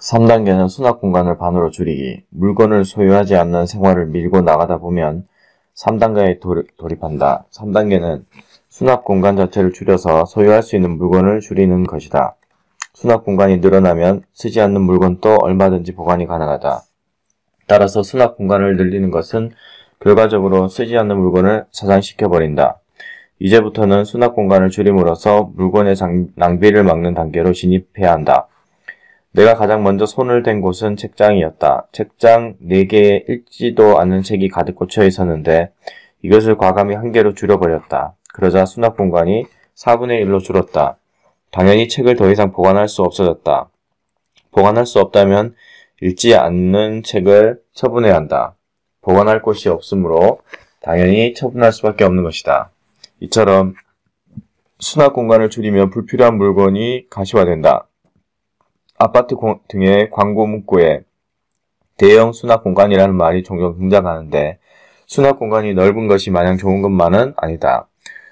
3단계는 수납 공간을 반으로 줄이기. 물건을 소유하지 않는 생활을 밀고 나가다 보면 3단계에 돌입한다. 3단계는 수납 공간 자체를 줄여서 소유할 수 있는 물건을 줄이는 것이다. 수납 공간이 늘어나면 쓰지 않는 물건도 얼마든지 보관이 가능하다. 따라서 수납 공간을 늘리는 것은 결과적으로 쓰지 않는 물건을 사장시켜버린다. 이제부터는 수납 공간을 줄임으로써 물건의 낭비를 막는 단계로 진입해야 한다. 내가 가장 먼저 손을 댄 곳은 책장이었다. 책장 4개에 읽지도 않은 책이 가득 꽂혀 있었는데 이것을 과감히 1개로 줄여버렸다. 그러자 수납 공간이 4분의 1로 줄었다. 당연히 책을 더 이상 보관할 수 없어졌다. 보관할 수 없다면 읽지 않는 책을 처분해야 한다. 보관할 곳이 없으므로 당연히 처분할 수밖에 없는 것이다. 이처럼 수납 공간을 줄이면 불필요한 물건이 가시화된다. 아파트 등의 광고 문구에 대형 수납 공간이라는 말이 종종 등장하는데 수납 공간이 넓은 것이 마냥 좋은 것만은 아니다.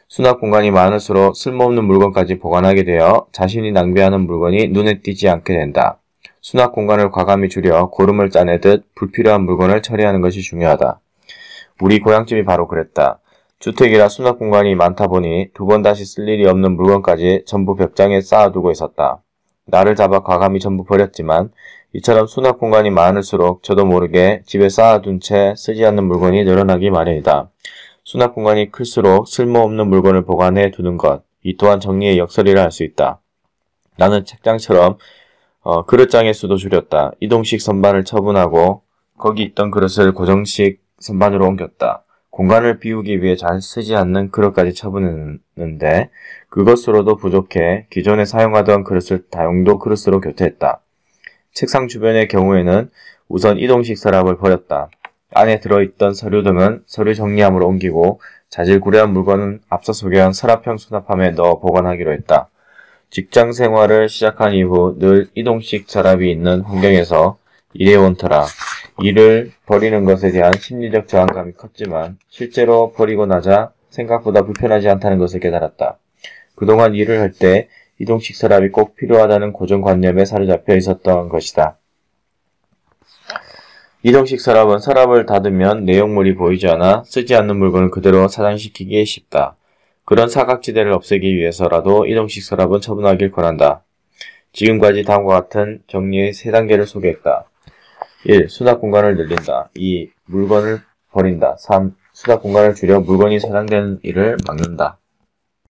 수납 공간이 많을수록 쓸모없는 물건까지 보관하게 되어 자신이 낭비하는 물건이 눈에 띄지 않게 된다. 수납 공간을 과감히 줄여 고름을 짜내듯 불필요한 물건을 처리하는 것이 중요하다. 우리 고향집이 바로 그랬다. 주택이라 수납 공간이 많다 보니 2번 다시 쓸 일이 없는 물건까지 전부 벽장에 쌓아두고 있었다. 나를 잡아 과감히 전부 버렸지만 이처럼 수납 공간이 많을수록 저도 모르게 집에 쌓아둔 채 쓰지 않는 물건이 늘어나기 마련이다. 수납 공간이 클수록 쓸모없는 물건을 보관해 두는 것, 이 또한 정리의 역설이라 할 수 있다. 나는 책장처럼 그릇장의 수도 줄였다. 이동식 선반을 처분하고 거기 있던 그릇을 고정식 선반으로 옮겼다. 공간을 비우기 위해 잘 쓰지 않는 그릇까지 처분했는데 그것으로도 부족해 기존에 사용하던 그릇을 다용도 그릇으로 교체했다. 책상 주변의 경우에는 우선 이동식 서랍을 버렸다. 안에 들어있던 서류 등은 서류 정리함으로 옮기고 자질구레한 물건은 앞서 소개한 서랍형 수납함에 넣어 보관하기로 했다. 직장 생활을 시작한 이후 늘 이동식 서랍이 있는 환경에서 일해온 터라 일을 버리는 것에 대한 심리적 저항감이 컸지만 실제로 버리고 나자 생각보다 불편하지 않다는 것을 깨달았다. 그동안 일을 할 때 이동식 서랍이 꼭 필요하다는 고정관념에 사로잡혀 있었던 것이다. 이동식 서랍은 서랍을 닫으면 내용물이 보이지 않아 쓰지 않는 물건을 그대로 사장시키기 쉽다. 그런 사각지대를 없애기 위해서라도 이동식 서랍은 처분하길 권한다. 지금까지 다음과 같은 정리의 3단계를 소개했다. 1. 수납 공간을 늘린다. 2. 물건을 버린다. 3. 수납 공간을 줄여 물건이 사장되는 일을 막는다.